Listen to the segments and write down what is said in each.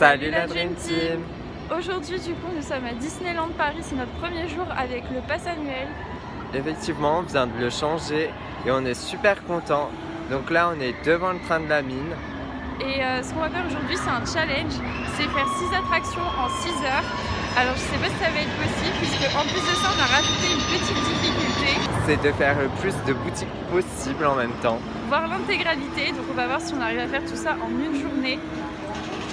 Salut la Dream Team! Aujourd'hui du coup nous sommes à Disneyland Paris, c'est notre premier jour avec le pass annuel. Effectivement on vient de le changer et on est super content. Donc là on est devant le train de la mine. Et ce qu'on va faire aujourd'hui c'est un challenge, c'est faire 6 attractions en 6 heures. Alors je sais pas si ça va être possible puisque en plus de ça on a rajouté une petite difficulté. C'est de faire le plus de boutiques possible en même temps. Voir l'intégralité, donc on va voir si on arrive à faire tout ça en une journée.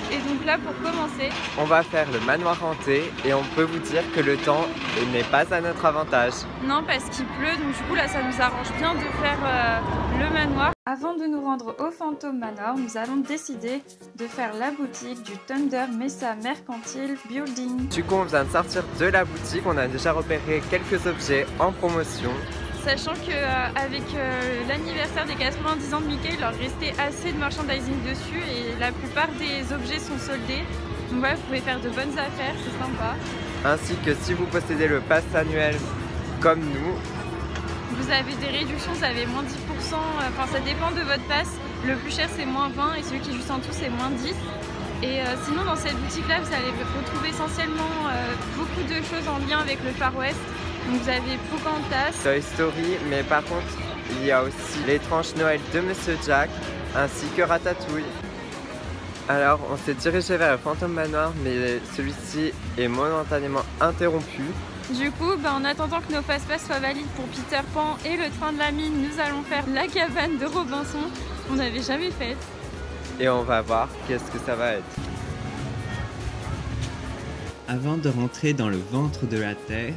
Et donc là pour commencer, on va faire le manoir hanté et on peut vous dire que le temps n'est pas à notre avantage. Non parce qu'il pleut, donc du coup là ça nous arrange bien de faire le manoir. Avant de nous rendre au Phantom Manor, nous allons décider de faire la boutique du Thunder Mesa Mercantile Building. Du coup on vient de sortir de la boutique, on a déjà repéré quelques objets en promotion. Sachant qu'avec l'anniversaire des 90 ans de Mickey, il leur restait assez de merchandising dessus et la plupart des objets sont soldés. Donc voilà, vous pouvez faire de bonnes affaires, c'est sympa. Ainsi que si vous possédez le pass annuel comme nous, vous avez des réductions, vous avez moins 10%, enfin ça dépend de votre pass. Le plus cher c'est moins 20 et celui qui est juste en dessous c'est moins 10. Et sinon dans cette boutique là vous allez retrouver essentiellement beaucoup de choses en lien avec le Far West. Donc vous avez Pocahontas, Toy Story, mais par contre il y a aussi les tranches Noël de Monsieur Jack ainsi que Ratatouille. Alors on s'est dirigé vers le Phantom Manoir mais celui-ci est momentanément interrompu. Du coup, en attendant que nos passe-passe soient valides pour Peter Pan et le train de la mine, nous allons faire la cabane de Robinson. On n'avait jamais faite. Et on va voir qu'est-ce que ça va être. Avant de rentrer dans le ventre de la Terre,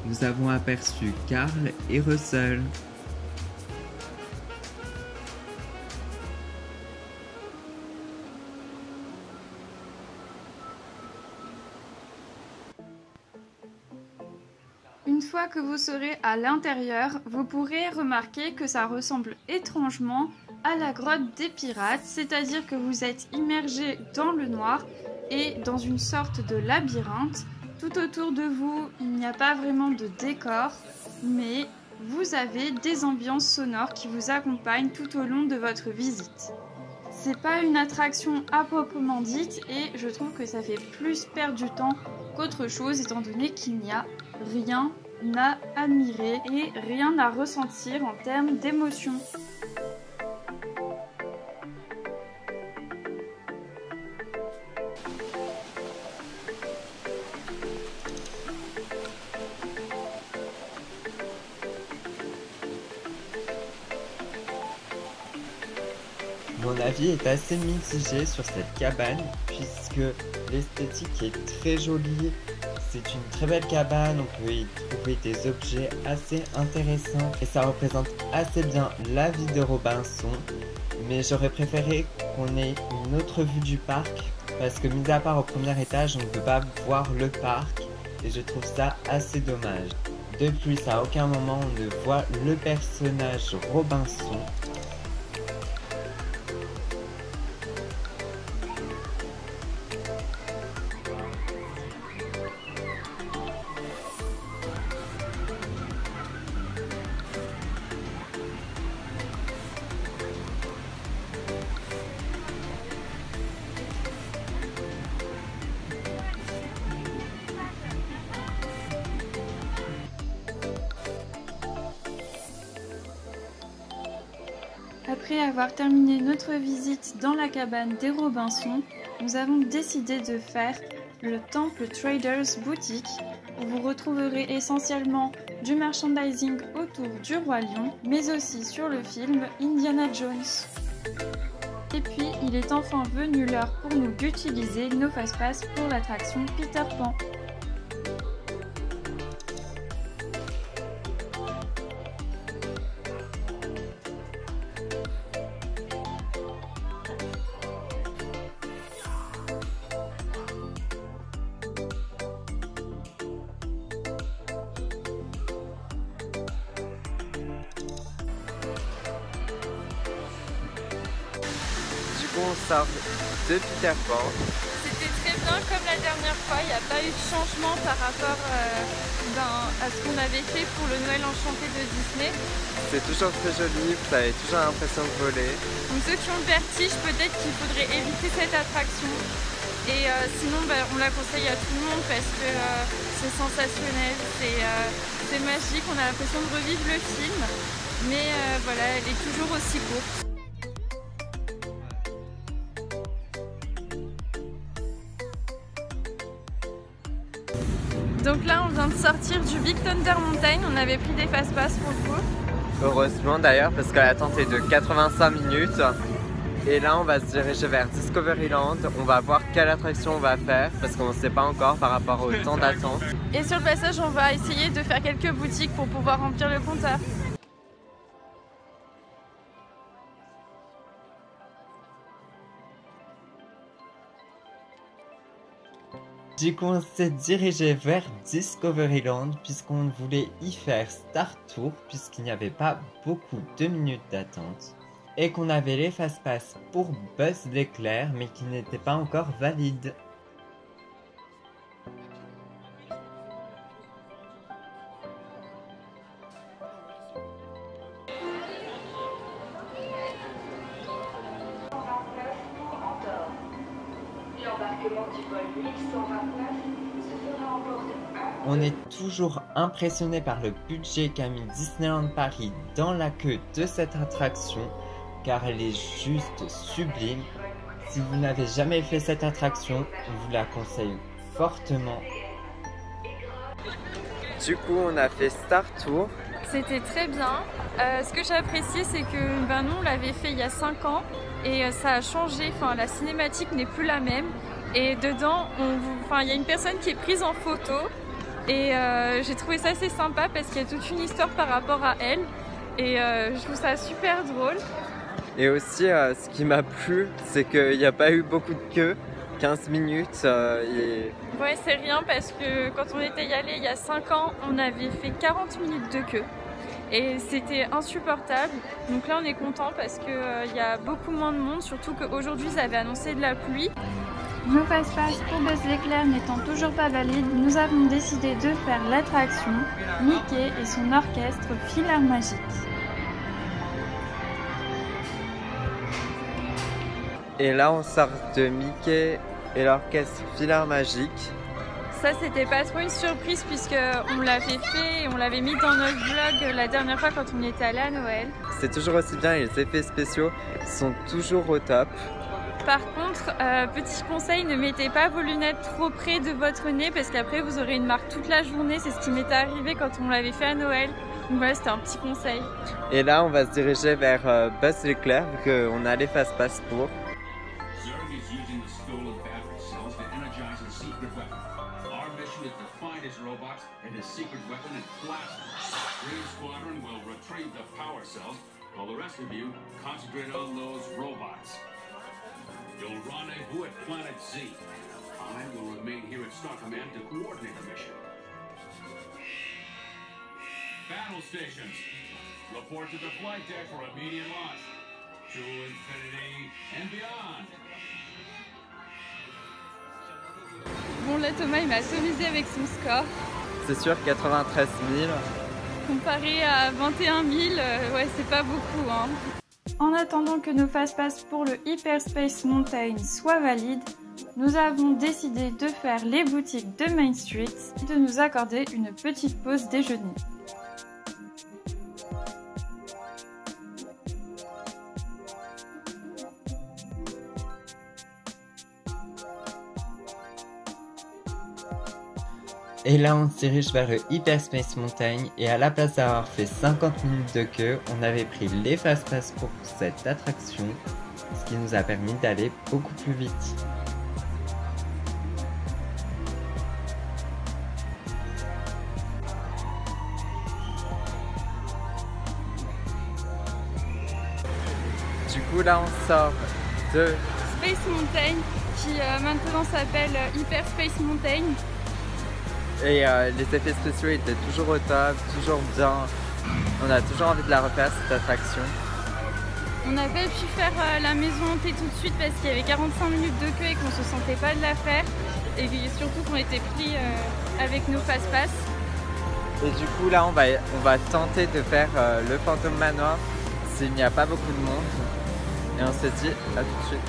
nous avons aperçu Carl et Russell. Une fois que vous serez à l'intérieur, vous pourrez remarquer que ça ressemble étrangement à la grotte des pirates, c'est-à-dire que vous êtes immergé dans le noir et dans une sorte de labyrinthe. Tout autour de vous, il n'y a pas vraiment de décor, mais vous avez des ambiances sonores qui vous accompagnent tout au long de votre visite. C'est pas une attraction à proprement dite et je trouve que ça fait plus perdre du temps qu'autre chose étant donné qu'il n'y a rien à admirer et rien à ressentir en termes d'émotion. Mon avis est assez mitigé sur cette cabane puisque l'esthétique est très jolie. C'est une très belle cabane, on peut y trouver des objets assez intéressants et ça représente assez bien la vie de Robinson. Mais j'aurais préféré qu'on ait une autre vue du parc parce que mis à part au premier étage, on ne peut pas voir le parc et je trouve ça assez dommage. De plus, à aucun moment on ne voit le personnage Robinson. Après avoir terminé notre visite dans la cabane des Robinson, nous avons décidé de faire le Temple Traders Boutique où vous retrouverez essentiellement du merchandising autour du Roi Lion, mais aussi sur le film Indiana Jones. Et puis, il est enfin venu l'heure pour nous d'utiliser nos fast-pass pour l'attraction Peter Pan. On sort de Peter Pan. C'était très bien comme la dernière fois, il n'y a pas eu de changement par rapport à ce qu'on avait fait pour le Noël enchanté de Disney. C'est toujours très joli, vous avez toujours l'impression de voler. Donc ceux qui ont le vertige, peut-être qu'il faudrait éviter cette attraction. Et sinon, on la conseille à tout le monde parce que c'est sensationnel, c'est magique, on a l'impression de revivre le film. Mais voilà, elle est toujours aussi courte. Donc là, on vient de sortir du Big Thunder Mountain. On avait pris des fast-pass pour le coup. Heureusement d'ailleurs, parce que l'attente est de 85 minutes. Et là, on va se diriger vers Discoveryland. On va voir quelle attraction on va faire, parce qu'on ne sait pas encore par rapport au temps d'attente. Et sur le passage, on va essayer de faire quelques boutiques pour pouvoir remplir le compteur. Du coup, on s'est dirigé vers Discoveryland puisqu'on voulait y faire Star Tour puisqu'il n'y avait pas beaucoup de minutes d'attente et qu'on avait les fast-pass pour Buzz l'éclair mais qui n'étaient pas encore valides. On est toujours impressionné par le budget qu'a mis Disneyland Paris dans la queue de cette attraction car elle est juste sublime. Si vous n'avez jamais fait cette attraction, on vous la conseille fortement. Du coup, on a fait Star Tour. C'était très bien. Ce que j'ai apprécié, c'est que nous, on l'avait fait il y a 5 ans et ça a changé. Enfin, la cinématique n'est plus la même. Et dedans, il y a une personne qui est prise en photo. Et j'ai trouvé ça assez sympa parce qu'il y a toute une histoire par rapport à elle. Et je trouve ça super drôle. Et aussi, ce qui m'a plu, c'est qu'il n'y a pas eu beaucoup de queue. 15 minutes. Ouais, c'est rien parce que quand on était y allé il y a 5 ans, on avait fait 40 minutes de queue. Et c'était insupportable. Donc là, on est content parce qu'il y a beaucoup moins de monde. Surtout qu'aujourd'hui, ils avaient annoncé de la pluie. Nos fast-pass pour Buzz l'éclair n'étant toujours pas valides, nous avons décidé de faire l'attraction Mickey et son orchestre Filaire Magique. Et là, on sort de Mickey et l'orchestre Filaire Magique. Ça, c'était pas trop une surprise puisqu'on l'avait fait et on l'avait mis dans notre vlog la dernière fois quand on était allé à Noël. C'est toujours aussi bien et les effets spéciaux sont toujours au top. Par contre, petit conseil, ne mettez pas vos lunettes trop près de votre nez parce qu'après vous aurez une marque toute la journée. C'est ce qui m'était arrivé quand on l'avait fait à Noël. Donc voilà, c'était un petit conseil. Et là, on va se diriger vers Buzz l'éclair vu qu'on a les fast-pass pour. You'll rendezvous at Planet Z. I will remain here at Star Command to coordinate the mission. Battle stations. Report to the flight deck for immediate launch. To infinity and beyond. Bon, là, Thomas, il m'a atomisé avec son score. C'est sûr, 93 000. Comparé à 21 000, ouais, c'est pas beaucoup, hein. En attendant que nos fast-pass pour le Hyperspace Mountain soient valides, nous avons décidé de faire les boutiques de Main Street et de nous accorder une petite pause déjeuner. Et là, on se dirige vers le Hyperspace Mountain et à la place d'avoir fait 50 minutes de queue, on avait pris les fast-pass pour cette attraction, ce qui nous a permis d'aller beaucoup plus vite. Du coup, là, on sort de Space Mountain qui maintenant s'appelle Hyperspace Mountain. Et les effets spéciaux étaient toujours au top, toujours bien. On a toujours envie de la refaire cette attraction. On n'a pas pu faire la maison hantée tout de suite parce qu'il y avait 45 minutes de queue et qu'on se sentait pas de la faire. Et surtout qu'on était pris avec nos fast-pass. Et du coup là on va tenter de faire le Phantom Manoir s'il n'y a pas beaucoup de monde. Et on se dit à tout de suite.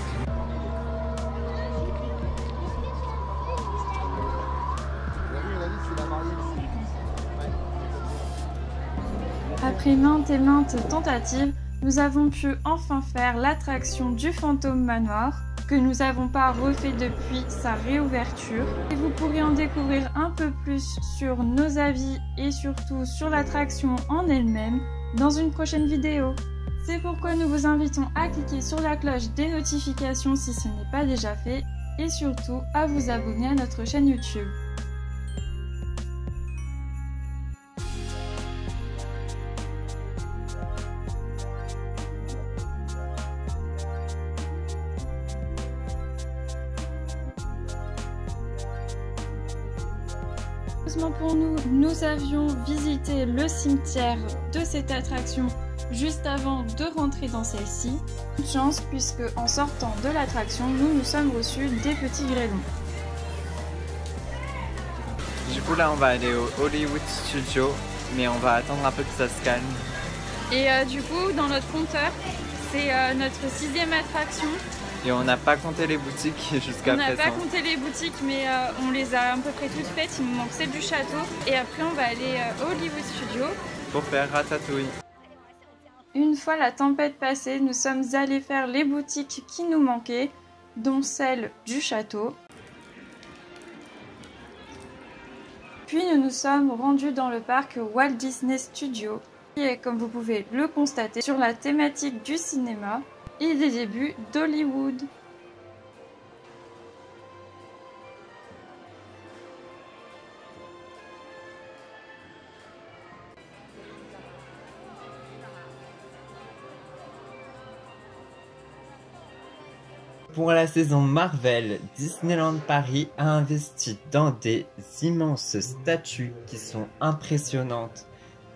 Après maintes et maintes tentatives, nous avons pu enfin faire l'attraction du Phantom Manoir, que nous n'avons pas refait depuis sa réouverture. Et vous pourrez en découvrir un peu plus sur nos avis et surtout sur l'attraction en elle-même dans une prochaine vidéo. C'est pourquoi nous vous invitons à cliquer sur la cloche des notifications si ce n'est pas déjà fait et surtout à vous abonner à notre chaîne YouTube. Heureusement pour nous, nous avions visité le cimetière de cette attraction juste avant de rentrer dans celle-ci. Une chance puisque en sortant de l'attraction, nous sommes reçus des petits grêlons. Du coup là on va aller au Hollywood Studio, mais on va attendre un peu que ça se calme. Et du coup dans notre compteur, c'est notre 6e attraction. Et on n'a pas compté les boutiques jusqu'à présent. On n'a pas compté les boutiques, mais on les a à peu près toutes faites. Il nous manque celle du château. Et après, on va aller au Hollywood Studio pour faire Ratatouille. Une fois la tempête passée, nous sommes allés faire les boutiques qui nous manquaient, dont celle du château. Puis nous nous sommes rendus dans le parc Walt Disney Studios, qui est, comme vous pouvez le constater, sur la thématique du cinéma et des débuts d'Hollywood. Pour la saison Marvel, Disneyland Paris a investi dans des immenses statues qui sont impressionnantes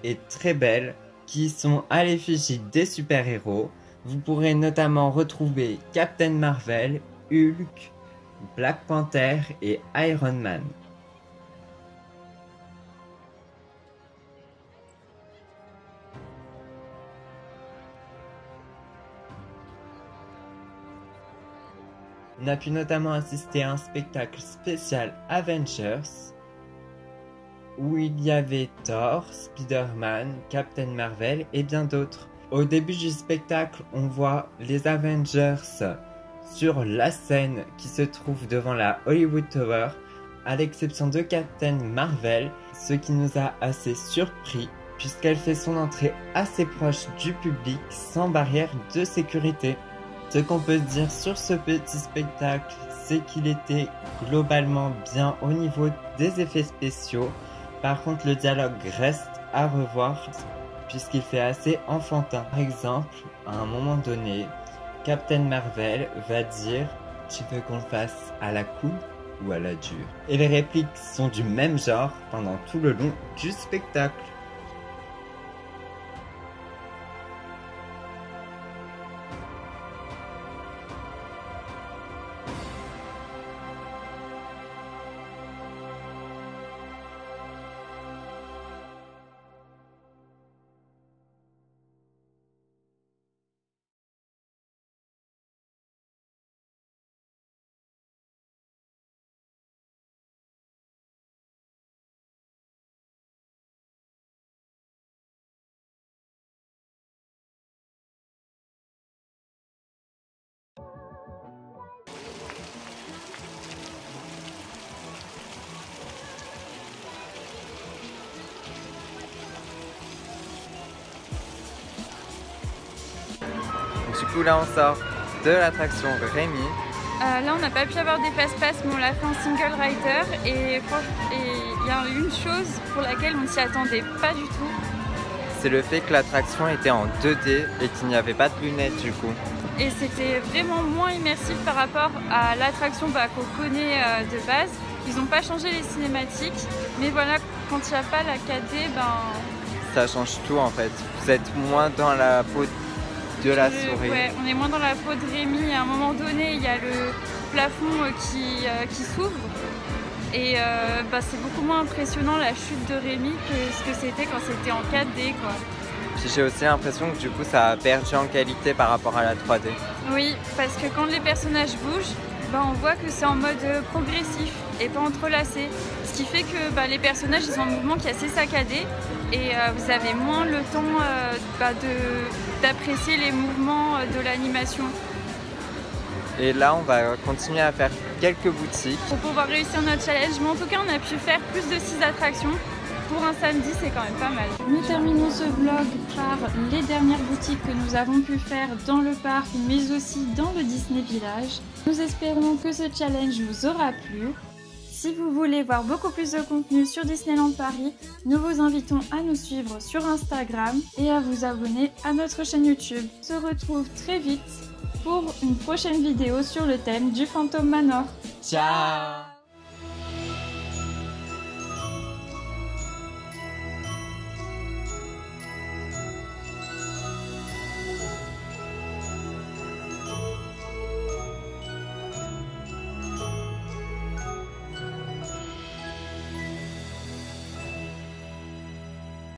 et très belles, qui sont à l'effigie des super-héros. Vous pourrez notamment retrouver Captain Marvel, Hulk, Black Panther et Iron Man. On a pu notamment assister à un spectacle spécial Avengers, où il y avait Thor, Spider-Man, Captain Marvel et bien d'autres. Au début du spectacle, on voit les Avengers sur la scène qui se trouve devant la Hollywood Tower, à l'exception de Captain Marvel, ce qui nous a assez surpris puisqu'elle fait son entrée assez proche du public sans barrière de sécurité. Ce qu'on peut dire sur ce petit spectacle, c'est qu'il était globalement bien au niveau des effets spéciaux. Par contre, le dialogue reste à revoir puisqu'il fait assez enfantin. Par exemple, à un moment donné, Captain Marvel va dire « Tu veux qu'on le fasse à la cool ou à la dure ?» Et les répliques sont du même genre pendant tout le long du spectacle. Du coup là on sort de l'attraction Rémi. Là on n'a pas pu avoir des fast-pass, mais on l'a fait en single rider. Et il y a une chose pour laquelle on ne s'y attendait pas du tout. C'est le fait que l'attraction était en 2D et qu'il n'y avait pas de lunettes du coup. Et c'était vraiment moins immersif par rapport à l'attraction qu'on connaît de base. Ils n'ont pas changé les cinématiques, mais voilà, quand il n'y a pas la 4D, ça change tout en fait. Vous êtes moins dans la peau de la souris. Ouais, on est moins dans la peau de Rémi. À un moment donné, il y a le plafond qui s'ouvre. Et c'est beaucoup moins impressionnant la chute de Rémi que ce que c'était quand c'était en 4D, quoi. Puis j'ai aussi l'impression que du coup ça a perdu en qualité par rapport à la 3D. Oui, parce que quand les personnages bougent, on voit que c'est en mode progressif et pas entrelacé. Ce qui fait que les personnages ils ont un mouvement qui est assez saccadé et vous avez moins le temps d'apprécier les mouvements de l'animation. Et là, on va continuer à faire quelques boutiques pour pouvoir réussir notre challenge, mais en tout cas on a pu faire plus de 6 attractions. Pour un samedi, c'est quand même pas mal. Nous terminons ce vlog par les dernières boutiques que nous avons pu faire dans le parc, mais aussi dans le Disney Village. Nous espérons que ce challenge vous aura plu. Si vous voulez voir beaucoup plus de contenu sur Disneyland Paris, nous vous invitons à nous suivre sur Instagram et à vous abonner à notre chaîne YouTube. On se retrouve très vite pour une prochaine vidéo sur le thème du Phantom Manor. Ciao!